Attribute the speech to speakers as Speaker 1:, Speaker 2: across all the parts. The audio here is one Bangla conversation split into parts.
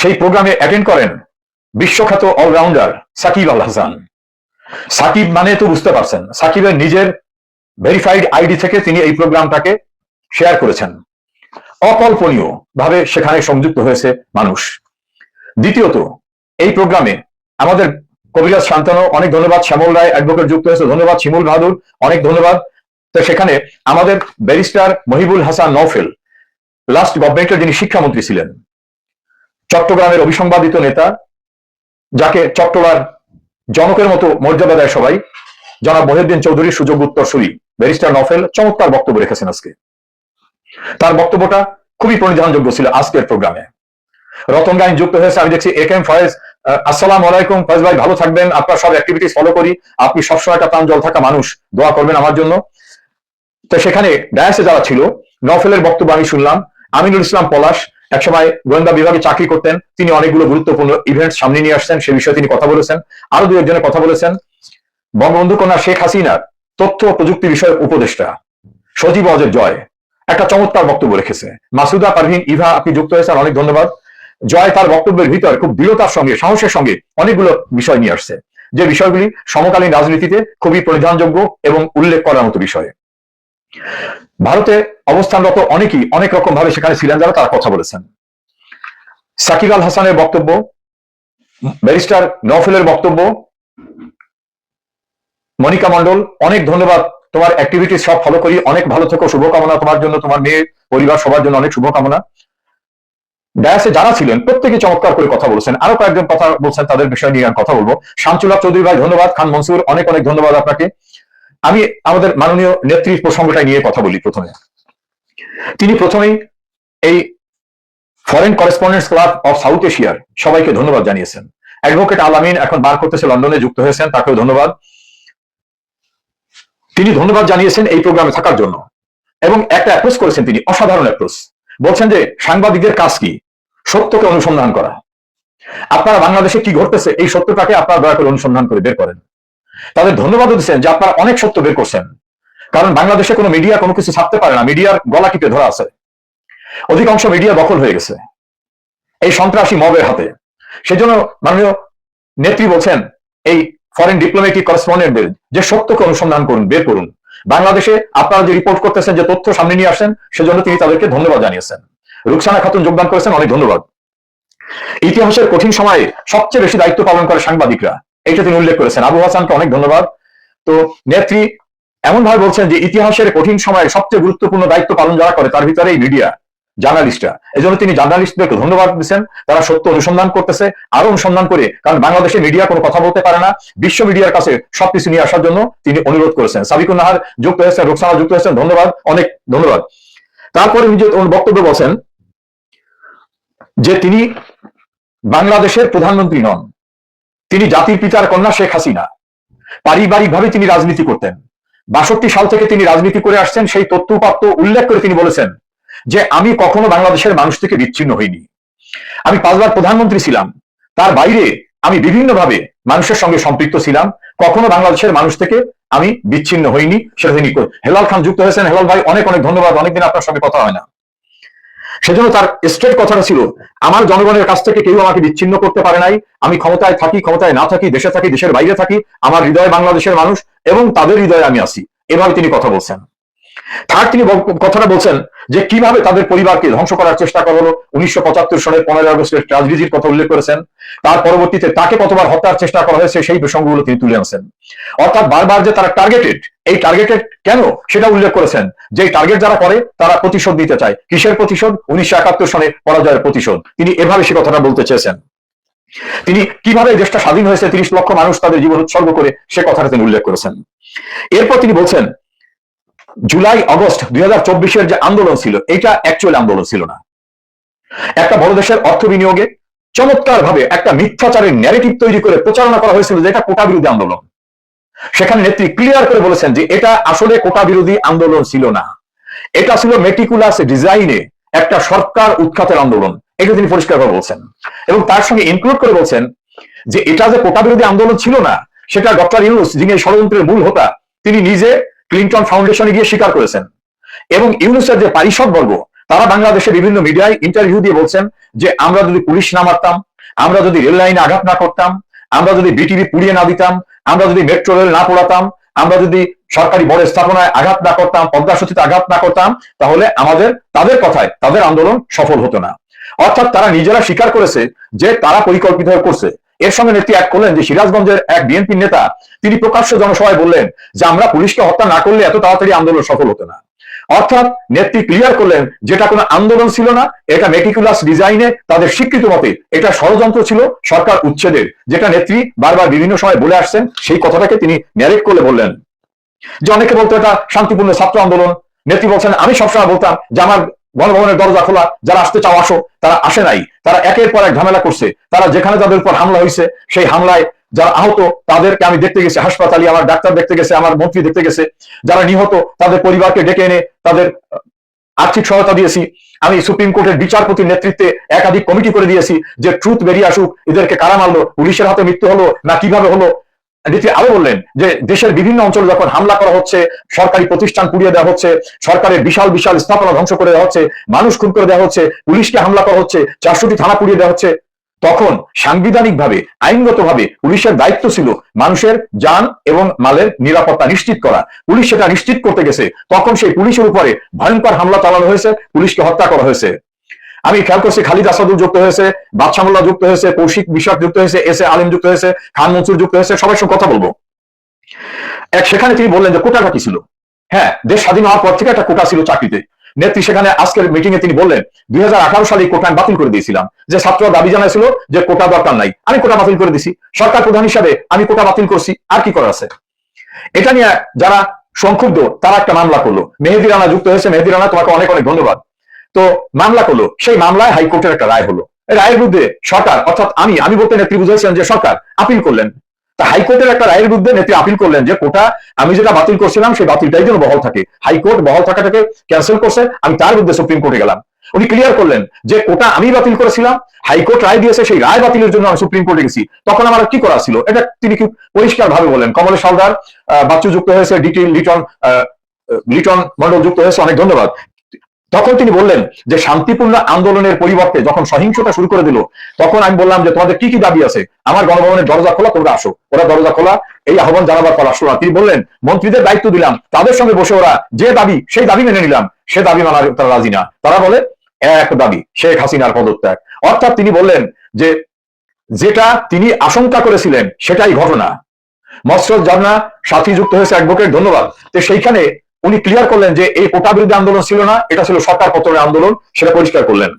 Speaker 1: সেই প্রোগ্রামে অ্যাটেন্ড করেন বিশ্বখ্যাত অলরাউন্ডার সাকিব আল হাসান। সাকিব মানে তো বুঝতে পারছেন, সাকিবের নিজের ভেরিফাইড আইডি থেকে তিনি এই প্রোগ্রামটাকে শেয়ার করেছেন। অকল্পনীয় ভাবে সেখানে সংযুক্ত হয়েছে মানুষ। দ্বিতীয়ত, এই প্রোগ্রামে আমাদের কবিরাজ শান্তনু, অনেক ধন্যবাদ। শ্যামল রায় অ্যাডভোকেট যুক্ত হয়েছে, ধন্যবাদ। শিমুল বাহাদুর, অনেক ধন্যবাদ। তো সেখানে আমাদের ব্যারিস্টার মহিবুল হাসান নওফেল, লাস্ট গভর্নমেন্টের যিনি শিক্ষামন্ত্রী ছিলেন, চট্টগ্রামের অবিসংবাদিত নেতা, যাকে চট্টগ্রাম জনকের মতো মর্যাদা দেয় সবাই, জনাব মহিউদ্দিন চৌধুরীর সুযোগ্য উত্তরসূরি ব্যারিস্টার নওফেল চমৎকার বক্তব্য রেখেছেন আজকে। তার বক্তব্যটা খুবই পরিধানযোগ্য ছিল আজকের প্রোগ্রামে। রতন গাইন যুক্ত হয়েছে, আমি দেখছি এ কেম ফয়েজ, আসসালামু আলাইকুম ফয়েজ ভাই, ভালো থাকবেন, আপনার সব অ্যাক্টিভিটিস ফলো করি, আপনি সবসময় একটা প্রাণ জল থাকা মানুষ, দোয়া করবেন আমার জন্য। তো সেখানে ডায়াসে যারা ছিল, নওফেলের বক্তব্য আমি শুনলাম। আমিনুল ইসলাম পলাশ একসময় গোয়েন্দা বিভাগে চাকরি করতেন, তিনি অনেকগুলো গুরুত্বপূর্ণ ইভেন্ট সামনে নিয়ে আসছেন, সে বিষয়ে তিনি কথা বলেছেন। আরো দু একজনের কথা বলেছেন। বঙ্গবন্ধু কন্যা শেখ হাসিনার তথ্য প্রযুক্তি বিষয়ক উপদেষ্টা সজীব অজের জয় একটা চমৎকার বক্তব্য রেখেছে। মাসুদা পারভিন ইভা, আপনি যুক্ত হয়েছেন, অনেক ধন্যবাদ। জয় তার বক্তব্যের ভিতর খুব দৃঢ়তার সঙ্গে, সাহসের সঙ্গে অনেকগুলো বিষয় নিয়ে আসছে, যে বিষয়গুলি সমকালীন রাজনীতিতে খুবই পরিধানযোগ্য এবং উল্লেখ করার মতো বিষয়। ভারতে অবস্থানরত অনেকেই অনেক রকম ভাবে সেখানে ছিলেন, যারা তারা কথা বলেছেন। সাকিব আল হাসানের বক্তব্য, ব্যারিস্টার নওফেলের বক্তব্য, মনিকা মন্ডল, অনেক ধন্যবাদ। তোমার অ্যাক্টিভিটি সব ফলো করি, অনেক ভালো থেকো, শুভকামনা তোমার জন্য, তোমার মেয়ে পরিবার সবার জন্য অনেক শুভকামনা। ডায়াসে যারা ছিলেন প্রত্যেকে চমৎকার করে কথা বলেছেন। আরো কয়েকজন কথা বলছেন, তাদের বিষয় নিয়ে কথা বলবো। শামসুল্লাহ চৌধুরী ভাই ধন্যবাদ, খান মনসুর অনেক অনেক ধন্যবাদ আপনাকে। আমি আমাদের মাননীয় নেত্রীর প্রসঙ্গটা নিয়ে কথা বলি। তিনি প্রথমেই এই foreign correspondents club of south এশিয়ার সবাইকে ধন্যবাদ জানিয়েছেন। অ্যাডভোকেট আলামিন এখন বার করতেছে, লন্ডনে যুক্ত হয়েছেন, তাকেও ধন্যবাদ। তিনি ধন্যবাদ জানিয়েছেন এই প্রোগ্রামে থাকার জন্য, এবং একটা অ্যাপ্রোচ করেছেন তিনি, অসাধারণ অ্যাপ্রোচ। বলছেন যে সাংবাদিকদের কাজ কি? সত্যকে অনুসন্ধান করা। আপনারা বাংলাদেশে কি ঘটতেছে এই সত্যটাকে আপনারা দয়া করে অনুসন্ধান করে বের করেন। তাদের ধন্যবাদও দিচ্ছেন যে আপনারা অনেক সত্য বের করছেন, কারণ বাংলাদেশে কোনো মিডিয়া কোনো কিছু ছাপতে পারে না, মিডিয়ার গলা টিপে ধরা আছে। অধিকাংশ মিডিয়া দখল হয়ে গেছে এই সন্ত্রাসী মবের হাতে। সেজন্য মাননীয় নেত্রী বলছেন এই ফরেন ডিপ্লোম্যাটিক করেসপন্ডেন্টদের যে সত্যকে অনুসন্ধান করুন, বের করুন। বাংলাদেশে আপনারা যে রিপোর্ট করতেছেন, যে তথ্য সামনে নিয়ে আসেন, সেজন্য তিনি তাদেরকে ধন্যবাদ জানিয়েছেন। রুকসানা খাতুন যোগদান করেছেন, অনেক ধন্যবাদ। ইতিহাসের কঠিন সময়ে সবচেয়ে বেশি দায়িত্ব পালন করে সাংবাদিকরা, এটা তিনি উল্লেখ করেছেন। আবু হাসানকে অনেক ধন্যবাদ। তো নেত্রী এমন ভাবে বলছেন যে ইতিহাসের কঠিন সময়ে সবচেয়ে গুরুত্বপূর্ণ দায়িত্ব পালন যারা করে, তার ভিতরে এই মিডিয়া, জার্নালিস্টরা। এই জন্য তিনি জার্নালিস্টদেরকে ধন্যবাদ দিচ্ছেন, তারা সত্য অনুসন্ধান করতেছে, আরো অনুসন্ধান করে, কারণ বাংলাদেশে মিডিয়া কোনো কথা বলতে পারে না, বিশ্ব মিডিয়ার কাছে সবকিছু নিয়ে আসার জন্য তিনি অনুরোধ করেছেন। সাবিকুন নাহার যুক্ত হয়েছেন, রুকসানা যুক্ত হয়েছেন, ধন্যবাদ, অনেক ধন্যবাদ। তারপরে নিজের বক্তব্য বলছেন যে তিনি বাংলাদেশের প্রধানমন্ত্রী নন, তিনি জাতির পিতার কন্যা শেখ হাসিনা। পারিবারিকভাবে তিনি রাজনীতি করতেন, ৬২ সাল থেকে তিনি রাজনীতি করে আসছেন। সেই তথ্য উপাত্ত উল্লেখ করে তিনি বলেছেন যে আমি কখনো বাংলাদেশের মানুষ থেকে বিচ্ছিন্ন হইনি, আমি 5 বার প্রধানমন্ত্রী ছিলাম, তার বাইরে আমি বিভিন্নভাবে মানুষের সঙ্গে সম্পৃক্ত ছিলাম, কখনো বাংলাদেশের মানুষ থেকে আমি বিচ্ছিন্ন হইনি, সেটা তিনি। হেলাল খান যুক্ত হয়েছেন, হেলাল ভাই অনেক অনেক ধন্যবাদ, অনেকদিন আপনার সঙ্গে কথা হয় না। সেজন্য তার স্ট্রেট কথাটা ছিল, আমার জনগণের কাছ থেকে কেউ আমাকে বিচ্ছিন্ন করতে পারে নাই, আমি ক্ষমতায় থাকি, ক্ষমতায় না থাকি, দেশে থাকি, দেশের বাইরে থাকি, আমার হৃদয়ে বাংলাদেশের মানুষ এবং তাদের হৃদয়ে আমি আছি। এভাবে তিনি কথা বলছেন। থার্ড, তিনি কথাটা বলছেন যে কিভাবে তাদের পরিবারকে ধ্বংস করার চেষ্টা করা হলো। 1975 সালের 15 আগস্টের ট্র্যাজেডির কথা উল্লেখ করেছেন। তার পরবর্তীতে তাকে কতবার হত্যার চেষ্টা করা হয়েছে সেই প্রসঙ্গগুলো তিনি তুলে আনছেন। অর্থাৎ বারবার যে তারা টার্গেটেড, এই টার্গেটেড কেন সেটা উল্লেখ করেছেন, যে টার্গেট যারা করে তারা প্রতিশোধ নিতে চায়। কিসের প্রতিশোধ? 1971 সালে পরাজয়ের প্রতিশোধ। তিনি এভাবে সে কথাটা বলতে চেয়েছেন। তিনি কিভাবে দেশটা স্বাধীন হয়েছে, 30 লক্ষ মানুষ তাদের জীবন উৎসর্গ করে, সে কথাটা তিনি উল্লেখ করেছেন। এরপর তিনি বলছেন জুলাই আগস্ট 2024-এর যে আন্দোলন ছিল, এটা অ্যাকচুয়াল আন্দোলন ছিল না। একটা বড় দেশের অর্থ বিনিয়োগে চমৎকার ভাবে একটা মিথ্যাচারের ন্যারেটিভ তৈরি করে প্রচারণা করা হয়েছিল যে এটা কোটা বিরোধী আন্দোলন। সেখানে নেত্রী ক্লিয়ার করে বলেছেন যে এটা আসলে কোটা বিরোধী আন্দোলন ছিল না, এটা ছিল মেটিকুলাস ডিজাইনে একটা সরকার উৎখাতের আন্দোলন। এটা তিনি পরিষ্কারভাবে বলছেন, এবং তার সঙ্গে ইনক্লুড করে বলছেন যে এটা যে কোটা বিরোধী আন্দোলন ছিল না, সেটা ডক্টর ইউনূস, যিনি এই ষড়যন্ত্রের মূল হোতা, তিনি নিজে ক্লিন্টন ফাউন্ডেশনে গিয়ে স্বীকার করেছেন। এবং ইউনূসের যে পারিষদবর্গ, তারা বাংলাদেশে বিভিন্ন মিডিয়ায় ইন্টারভিউ দিয়ে বলছেন যে আমরা যদি পুলিশ না মারতাম, আমরা যদি রেল লাইনে আঘাত না করতাম, আমরা যদি বিটিভি পুড়িয়ে না দিতাম, আমরা যদি মেট্রো রেল না পোড়াতাম, আমরা যদি সরকারি বড় স্থাপনায় আঘাত না করতাম, পদ্মা সেতুতে আঘাত না করতাম, তাহলে তাদের কথায় তাদের আন্দোলন সফল হতো না। অর্থাৎ তারা নিজেরা স্বীকার করেছে যে তারা পরিকল্পিতভাবে করছে। এর সঙ্গে নেত্রী এক করলেন যে সিরাজগঞ্জের এক বিএনপি নেতা তিনি প্রকাশ্য জনসভায় বললেন যে আমরা পুলিশকে হত্যা না করলে এত তাড়াতাড়ি আন্দোলন সফল হতো না। অর্থাৎ নেত্রী ক্লিয়ার করলেন যেটা কোনো আন্দোলন ছিল না, এটা মেটিকুলাস ডিজাইনে তাদের স্বীকৃত মতে এটা ষড়যন্ত্র ছিল সরকার উচ্ছেদের, যেটা নেত্রী বারবার বিভিন্ন সময় বলে আসছেন। সেই কথাটাকে তিনি ন্যারেট করলে বললেন যে অনেকে বলতো এটা শান্তিপূর্ণ ছাত্র আন্দোলন। নেত্রী বলছেন আমি সবসময় বলতাম যে আমার গণভবনের দরজা খোলা, যারা আসতে চাও আসো। তারা আসে নাই, তারা একের পর এক ঝামেলা করছে। তারা যেখানে তাদের উপর হামলা হয়েছে সেই হামলায় যারা আহত তাদেরকে আমি দেখতে গেছি হাসপাতালে, আমার ডাক্তার দেখতে গেছে, আমার মন্ত্রী দেখতে গেছে। যারা নিহত তাদের পরিবারকে ডেকে এনে তাদের আর্থিক সহায়তা দিয়েছি। আমি সুপ্রিম কোর্টের বিচারপতির নেতৃত্বে একাধিক কমিটি করে দিয়েছি যে ট্রুথ বেরিয়ে আসুক, এদেরকে কারা মারলো, পুলিশের হাতে মৃত্যু হলো না কিভাবে হলো। নেত্রী আরো বললেন যে দেশের বিভিন্ন অঞ্চলে যখন হামলা করা হচ্ছে, সরকারি প্রতিষ্ঠান পুড়িয়ে দেওয়া হচ্ছে, সরকারের বিশাল বিশাল স্থাপনা ধ্বংস করে দেওয়া হচ্ছে, মানুষ খুন করে দেওয়া হচ্ছে, পুলিশকে হামলা করা হচ্ছে, 400টি থানা পুড়িয়ে দেওয়া হচ্ছে, তখন সাংবিধানিকভাবে আইনগতভাবে পুলিশের দায়িত্ব ছিল মানুষের যান এবং মালের নিরাপত্তা নিশ্চিত করা। পুলিশ সেটা নিশ্চিত করতে গেছে, তখন সেই পুলিশের উপরে ভয়ঙ্কর হামলা চালানো হয়েছে, পুলিশকে হত্যা করা হয়েছে। আমি খেয়াল করছি খালিদ আসাদুল যুক্ত হয়েছে, বাদশা মোল্লা যুক্ত হয়েছে, কৌশিক বিশ্বাস যুক্ত হয়েছে, এস এ আলিম যুক্ত হয়েছে, খান মনসুর যুক্ত হয়েছে। সবার সঙ্গে কথা বলবো। সেখানে তিনি বললেন যে কোটাটা কি ছিল। হ্যাঁ, দেশ স্বাধীন হওয়ার পর থেকে একটা কোটা ছিল চাকরিতে। নেত্রী সেখানে আজকের মিটিং এ তিনি বললেন 2018 সালে কোটা আমি বাতিল করে দিয়েছিলাম, যে ছাত্ররা দাবি জানাইছিল যে কোটা দরকার নাই, আমি কোটা বাতিল করে দিছি। সরকার প্রধান হিসাবে আমি কোটা বাতিল করছি, আর কি করার আছে। এটা নিয়ে যারা সংক্ষুব্ধ তারা একটা মামলা করলো। মেহেদি রানা যুক্ত হয়েছে। মেহেদি রানা, তোমাকে অনেক অনেক ধন্যবাদ। তো মামলা করলো, সেই মামলায় হাইকোর্টের একটা রায় হলো। রায়ের বিরুদ্ধে সরকার, অর্থাৎ আমি বলতে নেত্রী বুঝেছিলেন যে সরকার আপিল করলেন। তা হাইকোর্টের একটা রায়ের বিরুদ্ধে নেত্রী আপিল করলেন যে কোটা আমি যেটা বাতিল করছিলাম সেই বাতিলটাই যেন বহাল থাকে। হাইকোর্ট বহাল থাকাটাকে ক্যান্সেল করছে, আমি তার বিরুদ্ধে সুপ্রিম কোর্টে গেলাম। উনি ক্লিয়ার করলেন যে কোটা আমি বাতিল করেছিলাম, হাইকোর্ট রায় দিয়েছে, সেই রায় বাতিলের জন্য আমি সুপ্রিম কোর্টে গেছি, তখন আমার কি করা ছিল, এটা তিনি খুব পরিষ্কার ভাবে বলেন। কমলেশ হালদার, বাচ্চু যুক্ত হয়েছে, লিটন মন্ডল যুক্ত হয়েছে, অনেক ধন্যবাদ। তখন তিনি বললেন যে শান্তিপূর্ণ আন্দোলনের পরিবর্তে যখন সহিংসতা শুরু করে দিল, তখন আমি বললাম যে তোমাদের কি কি দাবি আছে, আমার গণভবনের দরজা খোলা, তোমরা আসো। ওরা দরজা খোলা, এই আহ্বান জানাবার পর আসলো না। তিনি বললেন মন্ত্রীদের দায়িত্ব দিলাম, তাদের সঙ্গে বসে ওরা যে দাবি সেই দাবি মেনে নিলাম, সে দাবি মানার তারা রাজি না। তারা বলে এক দাবি, শেখ হাসিনার পদত্যাগ। অর্থাৎ তিনি বললেন যে যেটা তিনি আশঙ্কা করেছিলেন সেটাই ঘটনা। মসরত জান্না সাথী যুক্ত হয়েছে, অ্যাডভোকেট, ধন্যবাদ। তো সেইখানে উনি ক্লিয়ার করলেন যে এই কোটা বিরোধী আন্দোলন ছিল না, এটা ছিল সরকার পতনের আন্দোলন, সেটা পরিষ্কার করলেন।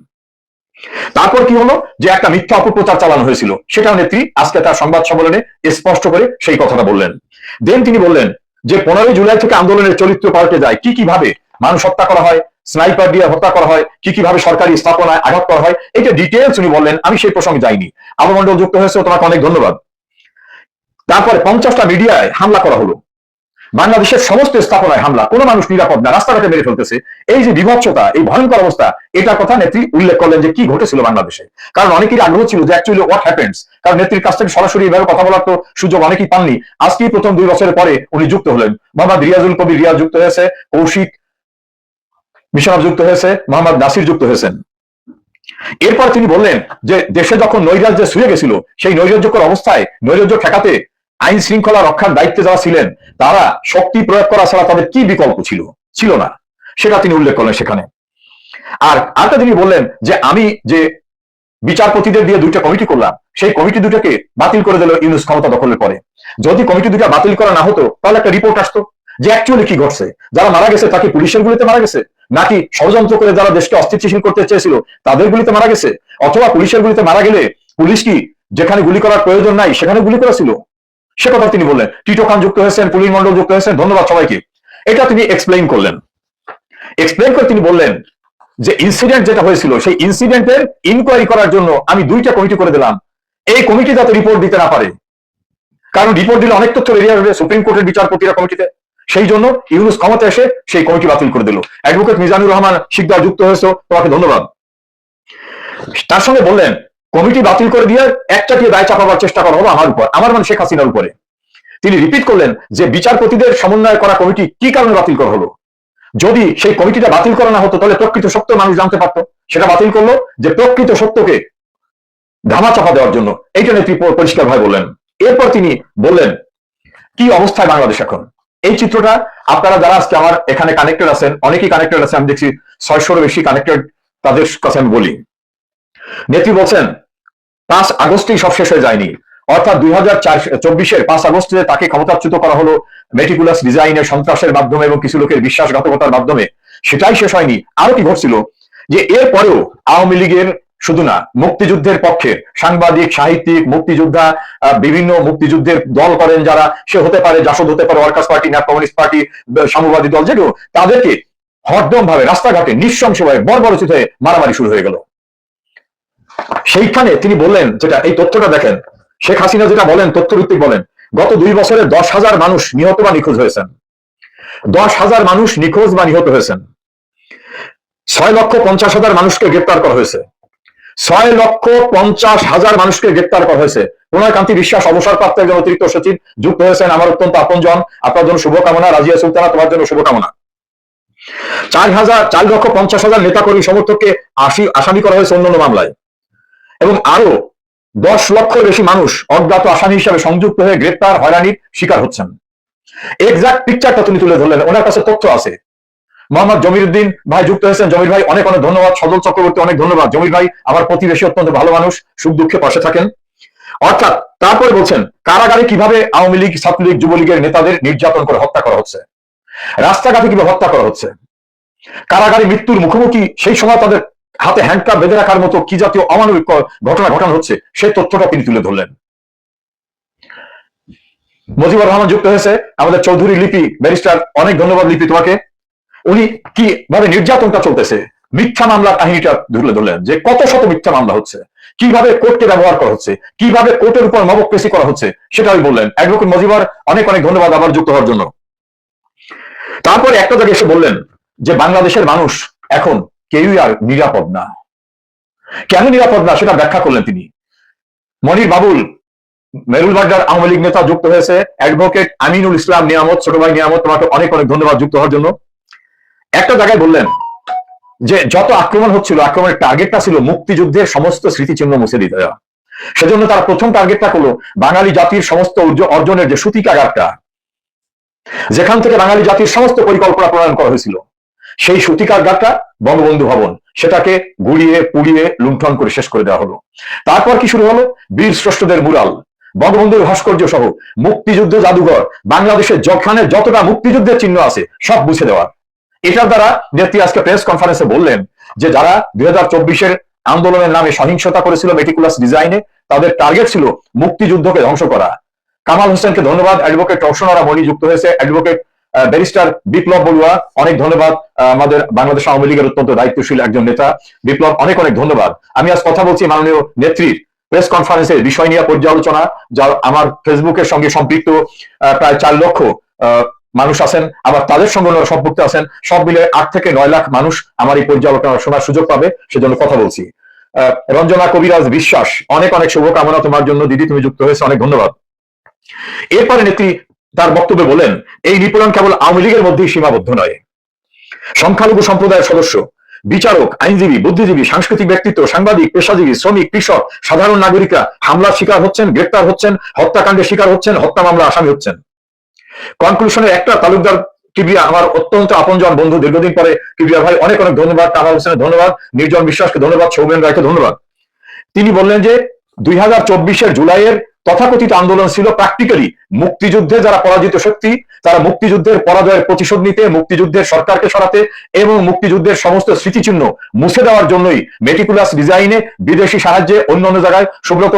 Speaker 1: তারপর কি হলো যে একটা মিথ্যা অপপ্রচার চালানো হয়েছিল, সেটাও নেত্রী আজকে তার সংবাদ সম্মেলনে স্পষ্ট করে সেই কথাটা বললেন। দেন তিনি বললেন যে 15 জুলাই থেকে আন্দোলনের চরিত্র পাল্টে যায়, কি কিভাবে মানুষ হত্যা করা হয়, স্নাইপার দিয়ে হত্যা করা হয়, কি কিভাবে সরকারি স্থাপনায় আঘাত করা হয়, এটা ডিটেলস উনি বললেন। আমি সেই প্রসঙ্গে যাইনি। আবমন্ডল যুক্ত হয়েছে, তোমাকে অনেক ধন্যবাদ। তারপরে 50টা মিডিয়ায় হামলা করা হলো, বাংলাদেশের সমস্ত স্থাপনায় হামলা, কোনো মানুষ নিরাপদ না, রাস্তাঘাটে মেরে ফেলতেছে। এই যে বিভৎসতা, এই ভয়ঙ্কর অবস্থা, এটার কথা নেত্রী উল্লেখ করলেন যে কি ঘটেছিল বাংলাদেশে। কারণ অনেকেরই আগ্রহ ছিল যে অ্যাকচুয়ালি হোয়াট হ্যাপেন্স, কারণ নেত্রীর কাছ থেকে সরাসরি এভাবে কথা বলার তো সুযোগ অনেকেই পাননি। আজকেই প্রথম 2 বছরের পরে উনি যুক্ত হলেন। মোহাম্মদ রিয়াজুল কবির রিয়াজ যুক্ত হয়েছে, কৌশিক মিশনার যুক্ত হয়েছে, মোহাম্মদ নাসির যুক্ত হয়েছেন। এরপর তিনি বললেন যে দেশে যখন নৈরাজ্যে শুয়ে গেছিল, সেই নৈরাজ্যকর অবস্থায় নৈরাজ্য ঠেকাতে আইন শৃঙ্খলা রক্ষার দায়িত্বে যারা ছিলেন তারা শক্তি প্রয়োগ করা ছাড়া তাদের কি বিকল্প ছিল না, সেটা তিনি উল্লেখ করলেন সেখানে। আর আরেকটা তিনি বললেন যে আমি যে বিচারপতিদের দিয়ে 2টা কমিটি করলাম, সেই কমিটি 2টাকে বাতিল করে দিল ইউনূস ক্ষমতা দখলের পরে। যদি কমিটি 2টা বাতিল করা না হতো তাহলে একটা রিপোর্ট আসতো যে অ্যাকচুয়ালি কি ঘটছে, যারা মারা গেছে তাকে পুলিশের গুলিতে মারা গেছে, নাকি ষড়যন্ত্র করে যারা দেশকে অস্থিতিশীল করতে চেয়েছিল তাদের গুলিতে মারা গেছে, অথবা পুলিশের গুলিতে মারা গেলে পুলিশ কি যেখানে গুলি করার প্রয়োজন নাই সেখানে গুলি করেছিল, সে কথা তিনি বললেন। টিটো খান যুক্ত হয়েছেন, পুলিশ মন্ডল যুক্ত হয়েছেন, ধন্যবাদ সবাইকে। এটা তিনি এক্সপ্লেইন করলেন। এক্সপ্লেইন করে তিনি বললেন যে ইনসিডেন্ট যেটা হয়েছিল সেই ইনসিডেন্টের ইনকোয়ারি করার জন্য আমি 2টা কমিটি করে দিলাম। এই কমিটি যাতে রিপোর্ট দিতে না পারে, কারণ রিপোর্ট দিলে অনেক তথ্য বেরিয়ে আসবে সুপ্রিম কোর্টের বিচারপতিরা কমিটিতে, সেই জন্য ইউনূস ক্ষমতা এসে সেই কমিটি বাতিল করে দিল। অ্যাডভোকেট মিজানুর রহমান শিকদার যুক্ত হয়েছে, তোমাকে ধন্যবাদ। তার সঙ্গে বললেন কমিটি বাতিল করে দিয়ে একটাকে দায় চাপাবার চেষ্টা করা হলো আমার উপর, আমার মানে শেখ হাসিনার উপরে। তিনি রিপিট করলেন যে বিচারপতিদের সমন্বয় করা কমিটি কি কারণে বাতিল করা হলো। যদি সেই কমিটিটা বাতিল করা না হতো তাহলে প্রকৃত সত্য মানুষ জানতে পারতো। সেটা বাতিল করলো যে প্রকৃত সত্যকে ধামাচাপা দেওয়ার জন্য। এইটা নেত্রী পরিষ্কার ভাবে বললেন। এরপর তিনি বললেন কি অবস্থায় বাংলাদেশ এখন। এই চিত্রটা আপনারা যারা আজকে আমার এখানে কানেক্টেড আছেন, অনেকেই কানেক্টেড আছে, আমি দেখছি 600-এরও বেশি কানেক্টেড, তাদের কাছে আমি বলি। নেত্রী বলছেন 5 আগস্টেই সব শেষ হয়ে যায়নি, অর্থাৎ 2024-এর 5 আগস্টে তাকে ক্ষমতাচ্যুত করা হলো মেটিকুলাস ডিজাইনের সন্ত্রাসের মাধ্যমে এবং কিছু লোকের বিশ্বাসঘাতকতার মাধ্যমে। সেটাই শেষ হয়নি, আরো কি ঘটছিল যে এরপরেও আওয়ামী লীগের শুধু না, মুক্তিযুদ্ধের পক্ষে সাংবাদিক, সাহিত্যিক, মুক্তিযোদ্ধা, বিভিন্ন মুক্তিযুদ্ধের দল করেন যারা, সে হতে পারে জাসদ, হতে পারে ওয়ার্কার্স পার্টি না কমিউনিস্ট পার্টি, সাম্যবাদী দল, যেগুলো, তাদেরকে হরদম ভাবে রাস্তাঘাটে নৃশংসভাবে বর্বরচিত হয়ে মারামারি শুরু হয়ে গেল। সেইখানে তিনি বললেন, যেটা এই তথ্যটা দেখেন, শেখ হাসিনা যেটা বলেন, তথ্যভিত্তিক বলেন, গত 2 বছরে 10,000 মানুষ নিহত বা নিখোঁজ হয়েছেন। 10,000 মানুষ নিখোঁজ বা নিহত হয়েছেন। 6,50,000 মানুষকে গ্রেপ্তার করা হয়েছে। 6,50,000 মানুষকে গ্রেপ্তার করা হয়েছে। প্রণয়কান্তি বিশ্বাস অবসরপ্রাপ্ত একজন অতিরিক্ত সচিব যুক্ত হয়েছেন, আমার অত্যন্ত আপনজন, আপনার জন্য শুভকামনা। রাজিয়া সুলতানা, তোমার জন্য শুভকামনা। 4,50,000 নেতাকর্মী সমর্থককে আসামি করা হয়েছে অন্যান্য মামলায়, এবং আরো 10 লক্ষের বেশি মানুষ অজ্ঞাত আসামি হিসাবে সংযুক্ত হয়ে গ্রেপ্তার, হয়রানির শিকার হচ্ছেন। এক্সাক্ট পিকচারটা তিনি তুলে ধরলেন, ওনার কাছে তথ্য আছে। মোহাম্মদ জমির উদ্দিন ভাই যুক্ত হয়েছেন, জমির ভাই অনেক অনেক ধন্যবাদ। সজল চক্রবর্তী অনেক ধন্যবাদ। জমির ভাই আমার প্রতিবেশী, অত্যন্ত ভালো মানুষ, সুখ দুঃখে পাশে থাকেন। অর্থাৎ তারপরে বলছেন কারাগারে কিভাবে আওয়ামী লীগ, ছাত্রলীগ, যুবলীগের নেতাদের নির্যাতন করে হত্যা করা হচ্ছে, রাস্তাঘাটে কিভাবে হত্যা করা হচ্ছে, কারাগারে মৃত্যুর মুখোমুখি সেই সময় তাদের হাতে হ্যান্ডকাপ বেঁধে রাখার মতো কি জাতীয় অমানবিক ঘটনা ঘটানো হচ্ছে, সেই তথ্যটা তিনি তুলে ধরলেন। মুজিবুর রহমান যুক্ত হয়েছে, আমাদের চৌধুরী লিপি ব্যারিস্টার, অনেক ধন্যবাদ লিপি তোমাকে। উনি কিভাবে নির্যাতনটা চলতেছে, মিথ্যা মামলার কাহিনীটা তুলে ধরলেন, যে কত শত মিথ্যা মামলা হচ্ছে, কিভাবে কোর্টকে ব্যবহার করা হচ্ছে, কিভাবে কোর্টের উপর মবক্রেসি করা হচ্ছে, সেটাই বললেন। অ্যাডভোকেট মুজিবুর অনেক অনেক ধন্যবাদ আবার যুক্ত হওয়ার জন্য। তারপরে একটা জায়গায় এসে বললেন যে বাংলাদেশের মানুষ এখন কেউই আর নিরাপদ না। কেন নিরাপদ না সেটা ব্যাখ্যা করলেন তিনি। মনির বাবুল, মেরুল বাড্ডার আওয়ামী লীগ নেতা যুক্ত হয়েছে, অ্যাডভোকেট আমিনুল ইসলাম নিয়ামত, ছোট ভাই নিয়ামত, তোমাকে অনেক অনেক ধন্যবাদ যুক্ত হওয়ার জন্য। একটা জায়গায় বললেন যে যত আক্রমণ হচ্ছিল, আক্রমণের টার্গেটটা ছিল মুক্তিযুদ্ধের সমস্ত স্মৃতিচিহ্ন মুছে দিতে দেওয়া। সেজন্য তারা প্রথম টার্গেটটা করলো বাঙালি জাতির সমস্ত অর্জনের যে সূতিকাগারটা, যেখান থেকে বাঙালি জাতির সমস্ত পরিকল্পনা প্রণয়ন করা হয়েছিল, সেই সূতিকাগারটা বঙ্গবন্ধু ভবন, সেটাকে গুড়িয়ে পুড়িয়ে লুণ্ঠন করে শেষ করে দেওয়া হলো। তারপর কি শুরু হলো, বীর শ্রেষ্ঠদের মুরাল, বঙ্গবন্ধুর ভাস্কর্য সহ মুক্তিযুদ্ধ জাদুঘর, বাংলাদেশের যেখানে যতটা মুক্তিযুদ্ধের চিহ্ন আছে সব মুছে দেওয়া। এটার দ্বারা নেত্রী আজকে প্রেস কনফারেন্সে বললেন যে যারা 2024-এর আন্দোলনের নামে সহিংসতা করেছিল মেটিকুলাস ডিজাইনে, তাদের টার্গেট ছিল মুক্তিযুদ্ধকে ধ্বংস করা। কামাল হোসেনকে ধন্যবাদ। অ্যাডভোকেট রওশনারা মনি যুক্ত হয়েছে, অ্যাডভোকেট ব্যারিস্টার বিপ্লব বড়ুয়া অনেক ধন্যবাদ, আমাদের বাংলাদেশ আওয়ামী লীগের অত্যন্ত দায়িত্বশীল একজন নেতা। বিপ্লব অনেক অনেক ধন্যবাদ। আমি আজ কথা বলছি মাননীয় নেত্রীর প্রেস কনফারেন্সের বিষয় নিয়ে পর্যালোচনা, যা আমার ফেসবুকের সঙ্গে সম্পৃক্ত প্রায় 4 লক্ষ মানুষ আছেন, আবার তাদের সঙ্গে সম্পৃক্ত আছেন, সব মিলে 8 থেকে 9 লাখ মানুষ আমার এই পর্যালোচনা শোনার সুযোগ পাবে, সেজন্য কথা বলছি। রঞ্জনা কবিরাজ বিশ্বাস, অনেক অনেক শুভকামনা তোমার জন্য দিদি, তুমি যুক্ত হয়েছে, অনেক ধন্যবাদ। এরপরে নেত্রী তার বক্তব্যে বলেন এই নিপীড়ন কেবল আওয়ামী লীগের মধ্যেই সীমাবদ্ধ নয়। সংখ্যালঘু সম্প্রদায়ের সদস্য, বিচারক, আইনজীবী, বুদ্ধিজীবী, সাংস্কৃতিক ব্যক্তিত্ব, সাংবাদিক, পেশাজীবী, শ্রমিক, কৃষক, সাধারণ নাগরিকরা হামলার শিকার হচ্ছেন, গ্রেপ্তার হচ্ছেন, হত্যাকাণ্ডের শিকার হচ্ছেন, হত্যা মামলা আসামি হচ্ছেন। কনক্লুশনের একটা, তালুকদার কিবরিয়া আমার অত্যন্ত আপনজন বন্ধু, দীর্ঘদিন পরে কিবরিয়া ভাই অনেক অনেক ধন্যবাদ, কামাল হোসেনের ধন্যবাদ, নির্জন বিশ্বাসকে ধন্যবাদ, সৌমেন রায়কে ধন্যবাদ। তিনি বললেন যে 2024-এর জুলাইয়ের তথাকথিত আন্দোলন ছিল প্র্যাকটিক্যালি মুক্তিযুদ্ধে যারা পরাজিত শক্তি, তারা মুক্তিযুদ্ধের পরাজয়ের প্রতিশোধ নিতে, মুক্তিযুদ্ধের সরকারকে সরাতে এবং মুক্তিযুদ্ধের সমস্ত স্মৃতিচিহ্ন মুছে দেওয়ার জন্যই মেটিকুলাস ডিজাইনে, বিদেশি সাহায্যে, অন্যান্য জায়গায় সুব্রত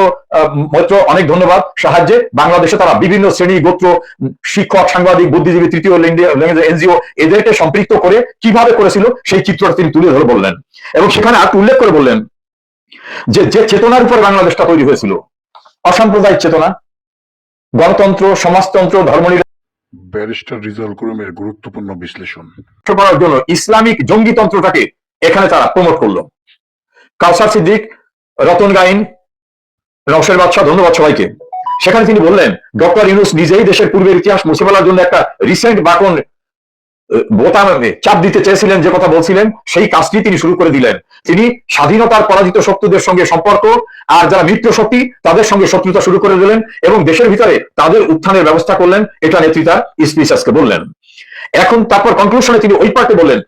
Speaker 1: মৈত্র অনেক ধন্যবাদ, সাহায্যে বাংলাদেশে তারা বিভিন্ন শ্রেণী, গোত্র, শিক্ষক, সাংবাদিক, বুদ্ধিজীবী, তৃতীয় এনজিও এদেরকে সম্পৃক্ত করে কিভাবে করেছিল সেই চিত্রটা তিনি তুলে ধরে বললেন। এবং সেখানে আর উল্লেখ করে বললেন যে যে চেতনার উপর বাংলাদেশটা তৈরি হয়েছিল, অসাম্প্রদায়িক চেতনা, গণতন্ত্র, সমাজতন্ত্র, ধর্মনিরপেক্ষ,
Speaker 2: ব্যারিস্টার রিজাল করিমের গুরুত্বপূর্ণ বিশ্লেষণ
Speaker 1: করার জন্য ইসলামিক জঙ্গিতন্ত্রটাকে এখানে তারা প্রমোট করলো। কাউসার সিদ্দিক, রতন গাইন, নওশের বাদশাহ, ধন্যবাদ সবাইকে। সেখানে তিনি বললেন ডক্টর ইউনূস নিজেই দেশের পূর্বের ইতিহাস মুছে ফেলার জন্য একটা রিসেন্ট বাটন বোতামে চাপ দিতে চেয়েছিলেন, যে কথা বলছিলেন সেই কাজটি তিনি শুরু করে দিলেন। তিনি স্বাধীনতার পরাজিত শত্রুদের সঙ্গে সম্পর্ক আর যারা মিত্র শক্তি তাদের সঙ্গে শত্রুতা শুরু করে দিলেন এবং দেশের ভিতরে তাদের উত্থানের ব্যবস্থা করলেন। এটা নেত্রীতা স্পিচ আজকে বললেন। এখন তারপর কনক্লুশনে তিনি ওই পার্টে বললেন,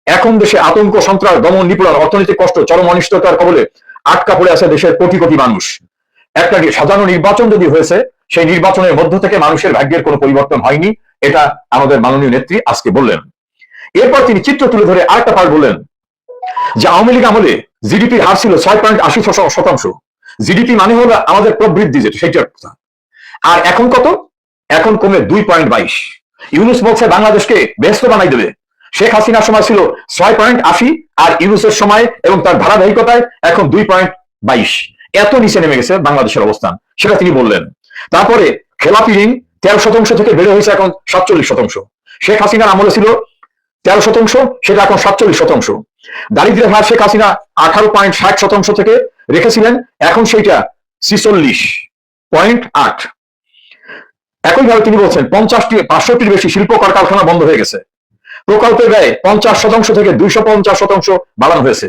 Speaker 1: এখন দেশে আতঙ্ক, সন্ত্রাস, দমন, নিপীড়ন, অর্থনৈতিক কষ্ট, চরম অনিশ্চয়তার কবলে আটকা পড়ে আছে দেশের কোটি কোটি মানুষ। একটা সাধারণ নির্বাচন যদি হয়েছে, সেই নির্বাচনের মধ্য থেকে মানুষের ভাগ্যের কোনো পরিবর্তন হয়নি, এটা আমাদের মাননীয় নেত্রী আজকে বললেন। এরপর তিনি চিত্র তুলে ধরে আরেকটা পার্ট বললেন যে আওয়ামী লীগ আমলে জিডিপির হার ছিল 6.80%। জিডিপি মানে হলো আমাদের প্রবৃদ্ধি, যেটা সেইটার কথা। আর এখন কত? এখন কমে 2.22। ইউনুস বলছে বাংলাদেশকে ব্যস্ত বানাই দেবে। শেখ হাসিনার সময় ছিল 6.80, আর ইউনুসের সময় এবং তার ধারাবাহিকতায় এখন 2.22। এত নিচে নেমে গেছে বাংলাদেশের অবস্থান, সেটা তিনি বললেন। তারপরে খেলাপি ঋণ 13% থেকে বেড়ে হয়েছে এখন 47%। শেখ হাসিনার আমলে ছিল 13%, সেটা এখন 47%। দারিদ্র্যের হার শেখ হাসিনা 18.60% থেকে রেখেছিলেন, এখন সেইটা 46.8। একইভাবে তিনি বলছেন 65টির বেশি শিল্প কলকারখানা বন্ধ হয়ে গেছে। প্রকল্পের ব্যয় 50% থেকে 250% বাড়ানো হয়েছে।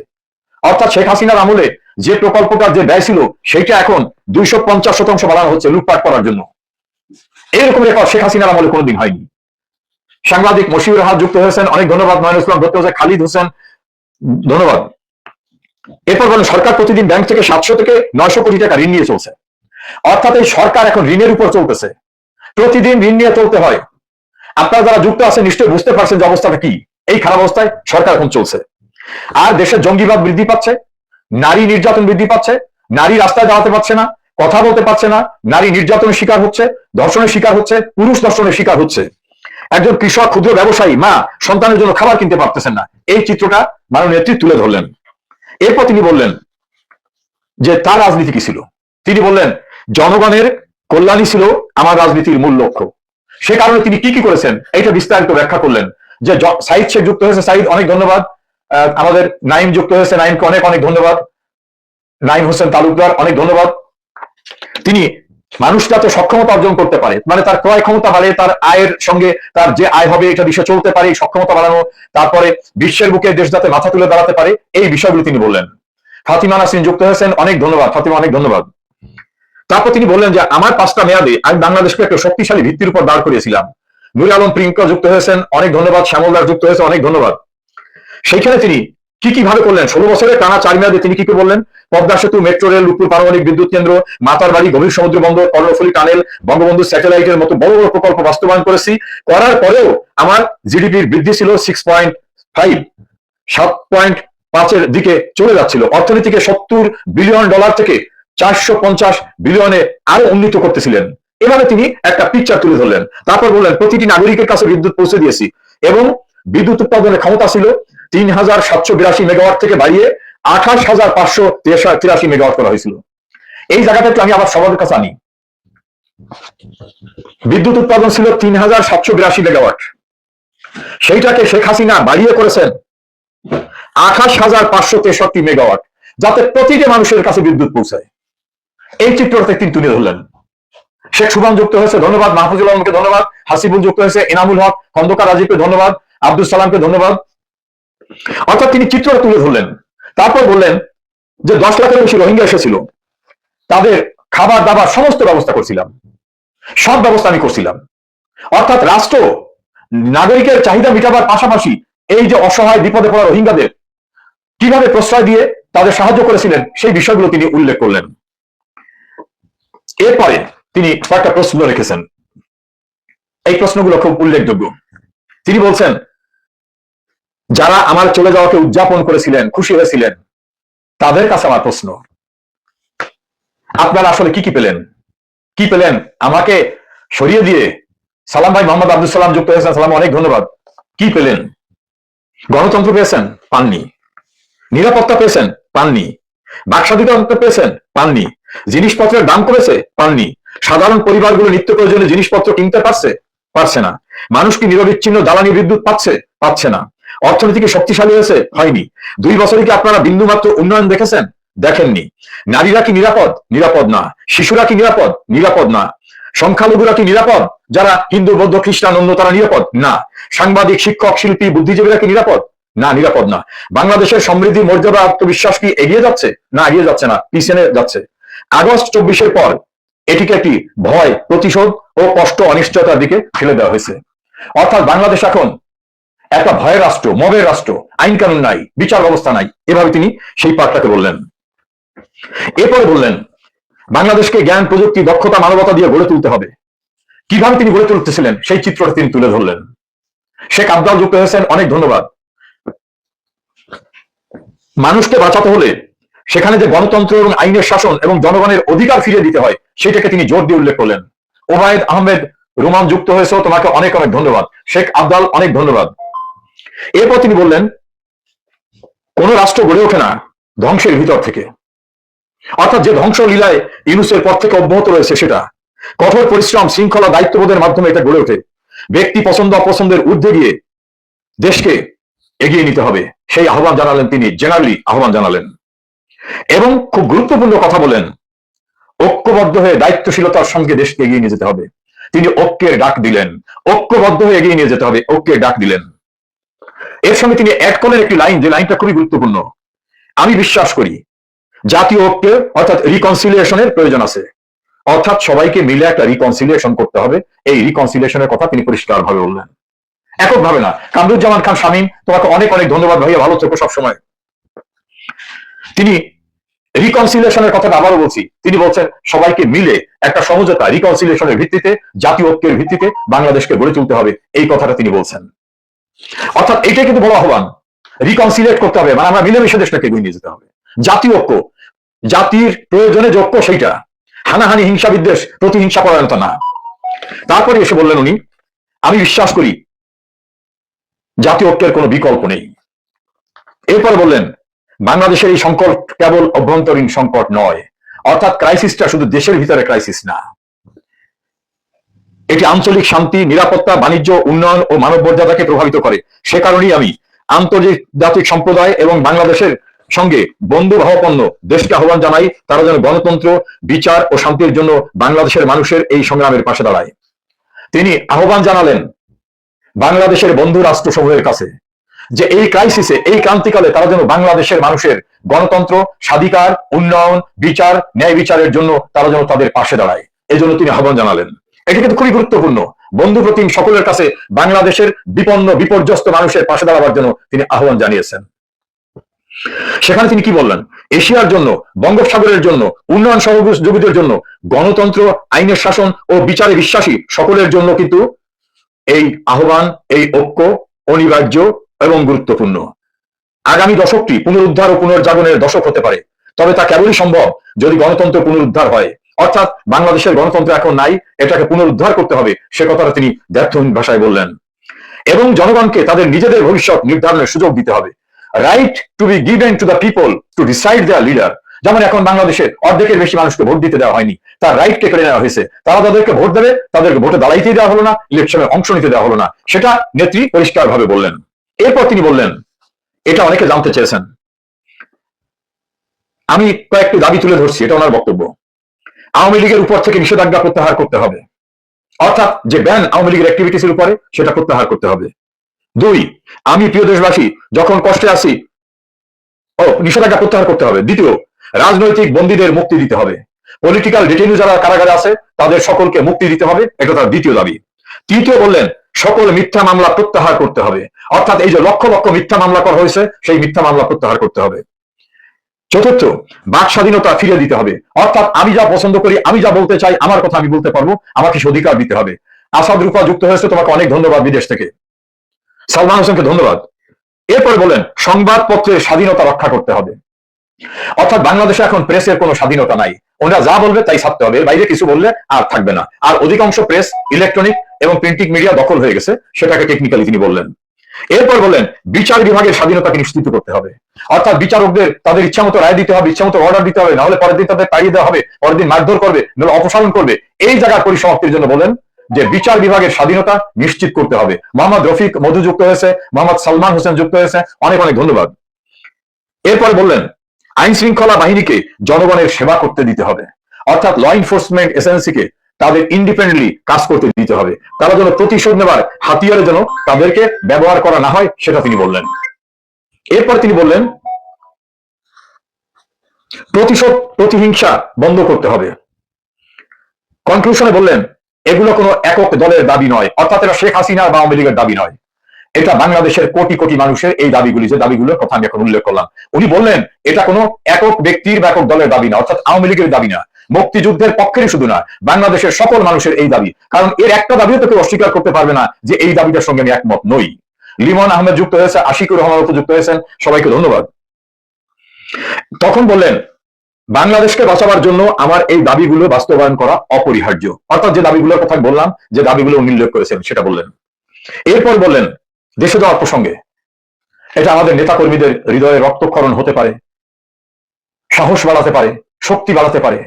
Speaker 1: অর্থাৎ শেখ হাসিনার আমলে যে প্রকল্পটার যে ব্যয় ছিল সেইটা এখন 250% বাড়ানো হচ্ছে লুটপাট করার জন্য। এরকম রেকর্ড শেখ হাসিনার আমলে কোনোদিন হয়নি। সাংবাদিক মশিউর রহমান যুক্ত হয়েছেন, অনেক ধন্যবাদ। নয়ন ইসলাম ভর্তি হয়েছে, খালিদ হোসেন ধন্যবাদ। এরপর বলেন সরকার প্রতিদিন ব্যাংক থেকে 700 থেকে 900 কোটি টাকা ঋণ নিয়ে চলছে। অর্থাৎ এই সরকার এখন ঋণের উপর চলতেছে, প্রতিদিন ঋণ নিয়ে চলতে হয়। আপনারা যারা যুক্ত আছেন নিশ্চয়ই বুঝতে পারছেন যে অবস্থাটা কি। এই খারাপ অবস্থায় সরকার এখন চলছে। আর দেশের জঙ্গিবাদ বৃদ্ধি পাচ্ছে, নারী নির্যাতন বৃদ্ধি পাচ্ছে, নারী রাস্তায় দাঁড়াতে পারছে না, কথা বলতে পারছে না, নারী নির্যাতনের শিকার হচ্ছে, ধর্ষণের শিকার হচ্ছে, পুরুষ ধর্ষণের শিকার হচ্ছে। একজন কৃষক, ক্ষুদ্র ব্যবসায়ী মা সন্তানের জন্য খাবার কিনতে পারতেছেন না। এই চিত্রটা মাননীয় নেত্রী তুলে ধরলেন। এরপর তিনি বললেন যে তার রাজনীতি কি ছিল। তিনি বললেন জনগণের কল্যাণই ছিল আমার রাজনীতির মূল লক্ষ্য। সে কারণে তিনি কি কি করেছেন এটা বিস্তারিত ব্যাখ্যা করলেন। যে সাইদ শেখ যুক্ত হয়েছে, সাইদ অনেক ধন্যবাদ। আমাদের নাইম যুক্ত হয়েছে, নাইমকে অনেক অনেক ধন্যবাদ। নাইম হোসেন তালুকদার অনেক ধন্যবাদ। তিনি মানুষ যাতে সক্ষমতা অর্জন করতে পারে, মানে তার ক্রয় ক্ষমতা বাড়ে, তার আয়ের সঙ্গে তার যে আয় হবে এটা দেশে চলতে পারে, সক্ষমতা বাড়ানো, তারপরে বিশ্বের বুকে দেশ যাতে মাথা তুলে দাঁড়াতে পারে, এই বিষয়গুলো তিনি বললেন। ফাতিমা নাসরিন যুক্ত হয়েছেন, অনেক ধন্যবাদ ফাতিমা, অনেক ধন্যবাদ। তারপর তিনি বললেন যে আমার 5টা মেয়াদে আমি বাংলাদেশকে একটা শক্তিশালী ভিত্তির উপর দাঁড় করিয়েছিলাম। নুর আলম প্রিঙ্কা যুক্ত হয়েছেন, অনেক ধন্যবাদ। শ্যামলদার যুক্ত হয়েছে, অনেক ধন্যবাদ। সেইখানে তিনি কি কি ভাবে করলেন, 16 বছরের টানা 4 মেয়াদে তিনি কি কি বললেন। পদ্মা সেতু, মেট্রো রেল, রূপপুর পারমাণবিক বিদ্যুৎ কেন্দ্র, মাতার বাড়ি গভীর সমুদ্র বন্দর, কর্ণফুলী টানেল, বঙ্গবন্ধু স্যাটেলাইটের মতো বড় বড় প্রকল্প বাস্তবায়ন করেছি। করার পরেও আমার জিডিপির বৃদ্ধি ছিল 6.5, 7.5-এর দিকে চলে যাচ্ছিল। অর্থনীতিকে $70 বিলিয়ন থেকে 450 বিলিয়নে আরো উন্নীত করতেছিলেন। এভাবে তিনি একটা পিকচার তুলে ধরলেন। তারপর বললেন প্রতিটি নাগরিকের কাছে বিদ্যুৎ পৌঁছে দিয়েছি এবং বিদ্যুৎ উৎপাদনের ক্ষমতা ছিল 3782 মেগাওয়াট থেকে বাড়িয়ে 28,583 মেগাওয়াট করা হয়েছিল। এই জায়গাটা একটু আমি আবার সবার কাছে আনি। বিদ্যুৎ উৎপাদন ছিল 3782 মেগাওয়াট, সেইটাকে শেখ হাসিনা বাড়িয়ে করেছেন 28,563 মেগাওয়াট, যাতে প্রতিটি মানুষের কাছে বিদ্যুৎ পৌঁছায়। এই চিত্রটাতে তিনি তুলে ধরলেন। শেখ সুবান যুক্ত হয়েছে, ধন্যবাদ। মাহফুজুল আলমকে ধন্যবাদ। হাসিবুল যুক্ত হয়েছে, এনামুল হক, খন্দকার রাজীবকে ধন্যবাদ, আব্দুল সালামকে ধন্যবাদ। অর্থাৎ তিনি চিত্রটা তুলে ধরলেন। তারপর বললেন যে 10 লাখের বেশি রোহিঙ্গা এসেছিল, তাদের খাবার দাবার সমস্ত ব্যবস্থা করছিলাম, সব ব্যবস্থা আমি করছিলাম। অর্থাৎ রাষ্ট্র নাগরিকের চাহিদা মেটাবার পাশাপাশি এই যে অসহায় বিপদে পড়া রোহিঙ্গাদের কিভাবে প্রশ্রয় দিয়ে তাদের সাহায্য করেছিলেন সেই বিষয়গুলো তিনি উল্লেখ করলেন। এরপরে তিনি কয়েকটা প্রশ্ন রেখেছেন, এই প্রশ্নগুলো খুব উল্লেখযোগ্য। তিনি বলছেন যারা আমার চলে যাওয়াকে উদযাপন করেছিলেন, খুশি হয়েছিলেন, তাদের কাছে আমার প্রশ্ন, আপনারা আসলে কি কি পেলেন? কি পেলেন? আমাকে সরিয়ে দিয়ে সালাম ভাই মোহাম্মদ আব্দুল সালাম যুক্ত হয়েছেন, সালাম, অনেক ধন্যবাদ। কি পেলেন? গণতন্ত্র পেয়েছেন? পাননি। নিরাপত্তা পেয়েছেন? পাননি। বাক স্বাধীনতা পেয়েছেন? পাননি। জিনিসপত্রের দাম কমেছে? পাননি। সাধারণ পরিবারগুলো নিত্য প্রয়োজনীয় জিনিসপত্র কিনতে পারছে না। মানুষ কি নিরবিচ্ছিন্ন জ্বালানি বিদ্যুৎ পাচ্ছে না। অর্থনীতি কি শক্তিশালী হয়েছে? হয়নি। 2 বছরে কি আপনারা বিন্দুমাত্র উন্নয়ন দেখেছেন? দেখেননি। নারীরা কি নিরাপদ? নিরাপদ না। শিশুরা কি নিরাপদ? নিরাপদ না। সংখ্যালঘুরা কি নিরাপদ? যারা হিন্দু, বৌদ্ধ, খ্রিস্টান, অন্য তারা নিরাপদ না? সাংবাদিক, শিক্ষক, শিল্পী, বুদ্ধিজীবীরা কি নিরাপদ? না, নিরাপদ না। বাংলাদেশের সমৃদ্ধি, মর্যাদা, আত্মবিশ্বাস কি এগিয়ে যাচ্ছে? না, এগিয়ে যাচ্ছে না, পিছনে যাচ্ছে। আগস্ট 24-এর পর এটিকে একটি ভয়, প্রতিশোধ ও কষ্ট, অনিশ্চয়তার দিকে ঠেলে দেওয়া হয়েছে। অর্থাৎ বাংলাদেশ এখন একটা ভয়ের রাষ্ট্র, মবের রাষ্ট্র, আইন কানুন নাই, বিচার ব্যবস্থা নাই, এভাবে তিনি সেই পাঠটাকে বললেন। এরপরে বললেন বাংলাদেশকে জ্ঞান, প্রযুক্তি, দক্ষতা, মানবতা দিয়ে গড়ে তুলতে হবে। কিভাবে তিনি গড়ে তুলতেছিলেন সেই চিত্রটা তিনি তুলে ধরলেন। শেখ আব্দাল যুক্ত হয়েছেন, অনেক ধন্যবাদ। মানুষকে বাঁচাতে হলে সেখানে যে গণতন্ত্র এবং আইনের শাসন এবং জনগণের অধিকার ফিরিয়ে দিতে হয় সেটাকে তিনি জোর দিয়ে উল্লেখ করলেন। ওবায়দ আহমেদ রোমান যুক্ত হয়েছে, তোমাকে অনেক অনেক ধন্যবাদ। শেখ আব্দাল, অনেক ধন্যবাদ। এরপর তিনি বললেন কোন রাষ্ট্র গড়ে ওঠে না ধ্বংসের ভিতর থেকে। অর্থাৎ যে ধ্বংস লীলায় ইউনূসের পর থেকে অব্যাহত রয়েছে সেটা কঠোর পরিশ্রম, শৃঙ্খলা, দায়িত্ববোধের মাধ্যমে এটা গড়ে ওঠে। ব্যক্তি পছন্দ অপছন্দের ঊর্ধ্বে গিয়ে দেশকে এগিয়ে নিতে হবে, সেই আহ্বান জানালেন তিনি, জেনারেলি আহ্বান জানালেন। এবং খুব গুরুত্বপূর্ণ কথা বলেন, ঐক্যবদ্ধ হয়ে দায়িত্বশীলতার সঙ্গে দেশকে এগিয়ে নিয়ে যেতে হবে। তিনি ঐক্যের ডাক দিলেন, ঐক্যবদ্ধ হয়ে এগিয়ে নিয়ে যেতে হবে, ঐক্যের ডাক দিলেন। এর সঙ্গে তিনি অ্যাড করলেন একটি লাইন, যে লাইনটা খুবই গুরুত্বপূর্ণ। আমি বিশ্বাস করি জাতীয় ঐক্যে অর্থাৎ রিকনসিলিয়েশনের প্রয়োজন আছে। অর্থাৎ সবাইকে মিলে একটা রিকনসিলিয়েশন করতে হবে। এই রিকনসিলিয়েশনের কথা তিনি পরিষ্কার ভাবে বললেন, এককভাবে না। কামরুজ্জামান খান শামীম, তোমাকে অনেক অনেক ধন্যবাদ ভাইয়া, ভালো থেকো সবসময়। তিনি রিকনসিলিয়েশনের কথাটা আবারও বলছি, তিনি বলছেন সবাইকে মিলে একটা সমঝোতা, রিকনসিলিয়েশনের ভিত্তিতে, জাতীয় ঐক্যের ভিত্তিতে বাংলাদেশকে গড়ে তুলতে হবে, এই কথাটা তিনি বলছেন। অর্থাৎ এইটাই কিন্তু বড় আহ্বান, রিকনসিলিয়েট করতে হবে, মানে আমরা মিলেমিশে দেশটাকে এগিয়ে নিয়ে যেতে হবে। জাতীয় ঐক্য, জাতির প্রয়োজনে যোগ্য সেইটা, হানাহানি, হিংসা, বিদ্বেষ, প্রতিহিংসা পরায়ণতা না। তারপরে এসে বললেন উনি, আমি বিশ্বাস করি জাতীয় ঐক্যের কোনো বিকল্প নেই। এরপর বললেন বাংলাদেশের এই সংকট কেবল অভ্যন্তরীণ সংকট নয়, অর্থাৎ ক্রাইসিসটা শুধু দেশের ভিতরে ক্রাইসিস না, এটি আঞ্চলিক শান্তি, নিরাপত্তা, বাণিজ্য, উন্নয়ন ও মানব মর্যাদাকে প্রভাবিত করে। সে কারণেই আমি আন্তর্জাতিক সম্প্রদায় এবং বাংলাদেশের সঙ্গে বন্ধুভাবাপন্ন দেশকে আহ্বান জানাই, তারা যেন গণতন্ত্র, বিচার ও শান্তির জন্য বাংলাদেশের মানুষের এই সংগ্রামের পাশে দাঁড়ায়। তিনি আহ্বান জানালেন বাংলাদেশের বন্ধু রাষ্ট্রসমূহের কাছে যে এই ক্রাইসিসে, এই ক্রান্তিকালে তারা যেন বাংলাদেশের মানুষের গণতন্ত্র, স্বাধিকার, উন্নয়ন, বিচার, ন্যায় বিচারের জন্য তারা যেন তাদের পাশে দাঁড়ায়, এই জন্য তিনি আহ্বান জানালেন। এটি কিন্তু খুবই গুরুত্বপূর্ণ। বন্ধু প্রতিম সকলের কাছে বাংলাদেশের বিপন্ন, বিপর্যস্ত মানুষের পাশে দাঁড়াবার জন্য তিনি আহ্বান জানিয়েছেন। সেখানে তিনি কি বললেন, এশিয়ার জন্য, বঙ্গোপসাগরের জন্য, উন্নয়ন সহযোগীদের জন্য, গণতন্ত্র, আইনের শাসন ও বিচারে বিশ্বাসী সকলের জন্য কিন্তু এই আহ্বান, এই ঐক্য অনিবার্য এবং গুরুত্বপূর্ণ। আগামী দশকটি পুনরুদ্ধার ও পুনর্জাগরণের দশক হতে পারে, তবে তা কেবলই সম্ভব যদি গণতন্ত্র পুনরুদ্ধার হয়। অর্থাৎ বাংলাদেশের গণতন্ত্র এখন নাই, এটাকে পুনরুদ্ধার করতে হবে, সে কথাটা তিনি দ্ব্যর্থহীন ভাষায় বললেন। এবং জনগণকে তাদের নিজেদের ভবিষ্যৎ নির্ধারণের সুযোগ দিতে হবে। Right two be given to the people to decide there leader. যেমন এখন বাংলাদেশে অর্ধেকের বেশি মানুষকে ভোট দিতে দেওয়া হয়নি, তার রাইটকে কেড়ে নেওয়া হয়েছে। তারা তাদেরকে ভোট দেবে, তাদেরকে ভোটে দাঁড়াইতে দেওয়া হলো না, ইলেকশনে অংশ নিতে দেওয়া হলো না, সেটা নেত্রী পরিষ্কার ভাবে বললেন। এরপর তিনি বললেন, এটা অনেকে জানতে চেয়েছেন, আমি কয়েকটি দাবি তুলে ধরছি, এটা ওনার বক্তব্য। আওয়ামী লীগের উপর থেকে নিষেধাজ্ঞা প্রত্যাহার করতে হবে, অর্থাৎ যে ব্যান আওয়ামী লীগের অ্যাক্টিভিটিসের উপরে, সেটা প্রত্যাহার করতে হবে। 2, আমি প্রিয় দেশবাসী যখন কষ্টে আছি, নিষেধাজ্ঞা প্রত্যাহার করতে হবে। 2, রাজনৈতিক বন্দীদের মুক্তি দিতে হবে। পলিটিক্যাল ডিটেইনু যারা কারাগারে আছে তাদের সকলকে মুক্তি দিতে হবে, এটা তার 2য় দাবি। 3 বললেন সকল মিথ্যা মামলা প্রত্যাহার করতে হবে, অর্থাৎ এই যে লক্ষ লক্ষ মিথ্যা মামলা করা হয়েছে সেই মিথ্যা মামলা প্রত্যাহার করতে হবে। 4, বাক স্বাধীনতা ফিরে দিতে হবে, অর্থাৎ আমি যা পছন্দ করি, আমি যা বলতে চাই, আমার কথা আমি বলতে পারবো, আমাকে সে অধিকার দিতে হবে। আসাদ রূপা যুক্ত হয়েছে, তোমাকে অনেক ধন্যবাদ বিদেশ থেকে। সালমান হোসেনকে ধন্যবাদ। এরপরে বলেন সংবাদপত্রের স্বাধীনতা রক্ষা করতে হবে, অর্থাৎ বাংলাদেশে এখন প্রেসের কোনো স্বাধীনতা নাই, ওনারা যা বলবে তাই ছাপতে হবে, এর বাইরে কিছু বললে আর থাকবে না। আর অধিকাংশ প্রেস ইলেকট্রনিক এবং প্রিন্টিং মিডিয়া দখল হয়ে গেছে, সেটাকে টেকনিক্যালি তিনি বললেন। এরপর বললেন বিচার বিভাগের স্বাধীনতাকে নিশ্চিত করতে হবে, অর্থাৎ বিচারকদের তাদের ইচ্ছা মতো রায় দিতে হবে, ইচ্ছা মতো অর্ডার দিতে হবে, নাহলে পরের দিন তাদের তাড়িয়ে দেওয়া হবে, পরের দিন মারধর করবে, নাহলে অপসারণ করবে। এই জায়গার পরিসমাপ্তির জন্য বলেন যে বিচার বিভাগের স্বাধীনতা নিশ্চিত করতে হবে। মোহাম্মদ রফিক মধু যুক্ত হয়েছে, মোহাম্মদ সালমান হোসেন যুক্ত হয়েছে, অনেক অনেক ধন্যবাদ। এরপর বললেন আইন শৃঙ্খলা বাহিনীকে জনগণের সেবা করতে দিতে হবে, অর্থাৎ ল এনফোর্সমেন্ট এজেন্সিকে তাদের ইন্ডিপেন্ডেন্টলি কাজ করতে দিতে হবে। তারা যেন প্রতিশোধ নেবার হাতিয়ারে যেন তাদেরকে ব্যবহার করা না হয়, সেটা তিনি বললেন। এরপর তিনি বললেন প্রতিশোধ প্রতিহিংসা বন্ধ করতে হবে। কনক্লুশনে বললেন এগুলো কোনো একক দলের দাবি নয়, অর্থাৎ এটা শেখ হাসিনা বা আওয়ামী লীগের দাবি নয়, এটা বাংলাদেশের কোটি কোটি মানুষের এই দাবিগুলি, যে দাবিগুলোর কথা আমি এখন উল্লেখ করলাম। উনি বললেন এটা কোনো একক ব্যক্তির বা একক দলের দাবি না, অর্থাৎ আওয়ামী লীগের দাবি না, মুক্তিযুদ্ধের পক্ষেরই শুধু না, বাংলাদেশের সকল মানুষের এই দাবি। কারণ এর একটা দাবিও তো কেউ অস্বীকার করতে পারবে না যে এই দাবিটার সঙ্গে আমি একমত নই। লিমন আহমেদ যুক্ত হয়েছে, আশিকুর রহমান যুক্ত হয়েছেন, সবাইকে ধন্যবাদ। তখন বললেন বাংলাদেশকে বাঁচাবার জন্য আমার এই দাবিগুলো বাস্তবায়ন করা অপরিহার্য, অর্থাৎ যে দাবিগুলোর কথা বললাম, যে দাবিগুলো উনি উল্লেখ করেছেন সেটা বললেন। এরপর বললেন দেশে যাওয়ার প্রসঙ্গে এটা আমাদের নেতাকর্মীদের হৃদয়ে রক্তক্ষরণ হতে পারে, সাহস বাড়াতে পারে, শক্তি বাড়াতে পারে,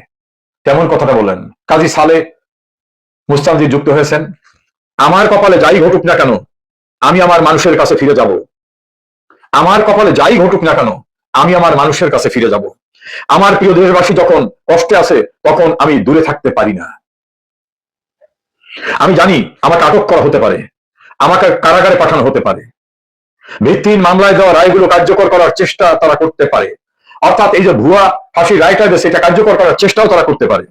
Speaker 1: তেমন কথাটা বললেন। কাজী সালে মুস্তানজি যুক্ত হয়েছেন, আমার কপালে যাই ঘটুক না কেন আমি আমার মানুষের কাছে ফিরে যাব। আমার কপালে যাই ঘটুক না কেন আমি আমার মানুষের কাছে ফিরে যাব। আমার প্রিয় দেশবাসী যখন কষ্টে আছে তখন আমি দূরে থাকতে পারি না। আমি জানি আমাকে আটক করা হতে পারে, আমাকে কারাগারে পাঠানো হতে পারে, ভিত্তিহীন মামলায় দেওয়া রায়গুলো কার্যকর করার চেষ্টা তারা করতে পারে, অর্থাৎ এই যে ভুয়া ফাঁসির রায়টা দেশে এটা কার্যকর করার চেষ্টাও তারা করতে পারে,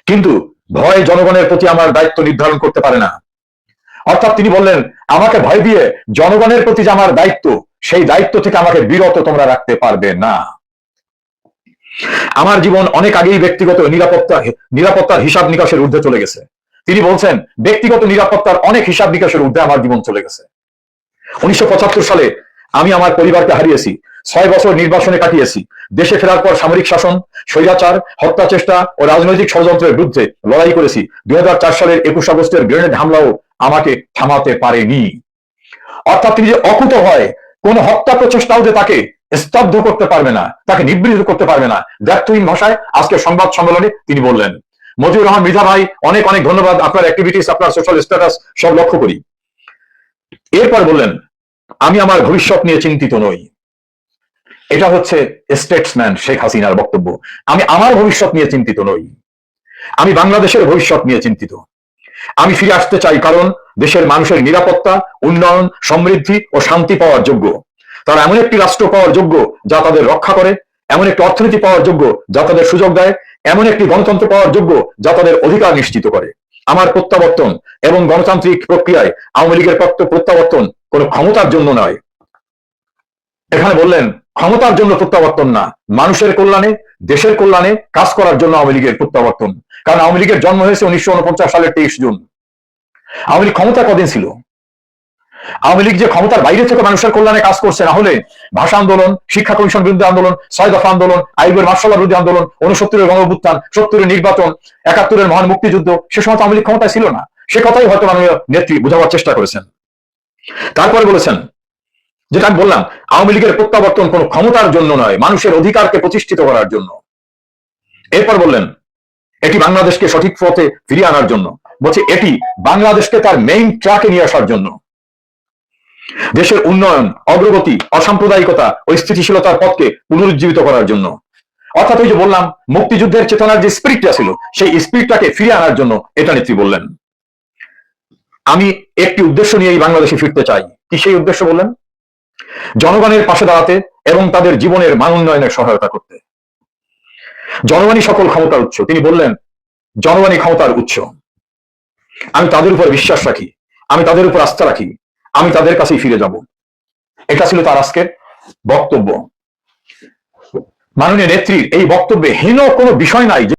Speaker 1: কিন্তু ভয় জনগণের প্রতি আমার দায়িত্ব নির্ধারণ করতে পারে না। অর্থাৎ তিনি বললেন আমাকে ভয় দিয়ে জনগণের প্রতি যে আমার দায়িত্ব, সেই দায়িত্ব থেকে আমাকে বিরত তোমরা রাখতে পারবে না। আমার জীবন অনেক আগেই ব্যক্তিগত নিরাপত্তার হিসাব নিকাশের ঊর্ধ্বে চলে গেছে। তিনি বলছেন ব্যক্তিগত নিরাপত্তার অনেক হিসাব নিকাশের ঊর্ধ্বে আমার জীবন চলে গেছে। 1975 সালে আমি আমার পরিবারকে হারিয়েছি, 6 বছর নির্বাসনে কাটিয়েছি। দেশে ফেরার পর সামরিক শাসন, স্বৈরাচার, হত্যা চেষ্টা ও রাজনৈতিক ষড়যন্ত্রের বিরুদ্ধে লড়াই করেছি। 2004 সালের 21 আগস্টের গ্রেনেড হামলাও আমাকে থামাতে পারেনি। অর্থাৎ তিনি যে অকুত হয়, কোন হত্যা প্রচেষ্টাও যে তাকে স্তব্ধ করতে পারবে না, তাকে নিবৃত করতে পারবে না, ব্যর্থহীন ভাষায় আজকে সংবাদ সম্মেলনে তিনি বললেন। মজিবুর রহমান মৃধা ভাই, অনেক অনেক ধন্যবাদ। আপনার অ্যাক্টিভিটিস, আপনার সোশ্যাল স্ট্যাটাস সব লক্ষ্য করি। এরপর বললেন আমি আমার ভবিষ্যৎ নিয়ে চিন্তিত নই। এটা হচ্ছে স্টেটসম্যান শেখ হাসিনার বক্তব্য। আমি আমার ভবিষ্যৎ নিয়ে চিন্তিত নই, আমি বাংলাদেশের ভবিষ্যৎ নিয়ে চিন্তিত। আমি ফিরে আসতে চাই কারণ দেশের মানুষের নিরাপত্তা, উন্নয়ন, সমৃদ্ধি ও শান্তি পাওয়ার যোগ্য। তারা এমন একটি রাষ্ট্র পাওয়ার যোগ্য যা তাদের রক্ষা করে, এমন একটি অর্থনীতি পাওয়ার যোগ্য যা তাদের সুযোগ দেয়, এমন একটি গণতন্ত্র পাওয়ার যোগ্য যা তাদের অধিকার নিশ্চিত করে। আমার প্রত্যাবর্তন এবং গণতান্ত্রিক প্রক্রিয়ায় আওয়ামী লীগের প্রত্যাবর্তন কোনো ক্ষমতার জন্য নয়। এখানে বললেন ক্ষমতার জন্য প্রত্যাবর্তন না, মানুষের কল্যাণে, দেশের কল্যাণে কাজ করার জন্য আওয়ামী লীগের প্রত্যাবর্তন। কারণ আওয়ামী লীগের জন্ম হয়েছে 1949 সালের 23 জুন। আওয়ামী লীগ ক্ষমতা কদিন ছিল? আওয়ামী লীগ যে ক্ষমতার বাইরে থেকে মানুষের কল্যাণে কাজ করছে, না হলে ভাষা আন্দোলন, শিক্ষা কমিশন বিরুদ্ধে আন্দোলন, 6 দফা আন্দোলন, আইবের মার্শাল বিরুদ্ধে আন্দোলন, 69-এর গণঅভ্যুত্থান, 70-এর নির্বাচন, 71-এর মহান মুক্তিযুদ্ধ, সে সময় আওয়ামী লীগ ক্ষমতায় ছিল না। সে কথাই হয়তো মাননীয় নেত্রী বোঝাবার চেষ্টা করেছেন। তারপরে বলেছেন যেটা আমি বললাম, আওয়ামী লীগের প্রত্যাবর্তন কোনো ক্ষমতার জন্য নয়, মানুষের অধিকারকে প্রতিষ্ঠিত করার জন্য। এরপর বললেন এটি বাংলাদেশকে সঠিক পথে ফিরিয়ে আনার জন্য, বলছে এটি বাংলাদেশকে তার মেইন ট্র্যাকে নিয়ে আসার জন্য, দেশের উন্নয়ন, অগ্রগতি, অসাম্প্রদায়িকতা ও স্থিতিশীলতার পথকে পুনরুজ্জীবিত করার জন্য। অর্থাৎ ওই যে বললাম মুক্তিযুদ্ধের চেতনার যে স্পিরিটটা ছিল, সেই স্পিরিটটাকে ফিরিয়ে আনার জন্য এটা নেত্রী বললেন। আমি একটি উদ্দেশ্য নিয়ে এই বাংলাদেশে ফিরতে চাই। কি সেই উদ্দেশ্য বললেন? জনগণের পাশে দাঁড়াতে এবং তাদের জীবনের মান উন্নয়নের সহায়তা করতে। জনগণই সকল ক্ষমতার উৎস। তিনি বললেন জনগণই ক্ষমতার উৎস। আমি তাদের উপর বিশ্বাস রাখি, আমি তাদের উপর আস্থা রাখি, আমি তাদের কাছেই ফিরে যাব। এটা ছিল তার আজকের বক্তব্য। মাননীয় নেত্রীর এই বক্তব্যে হীন কোনো বিষয় নাই।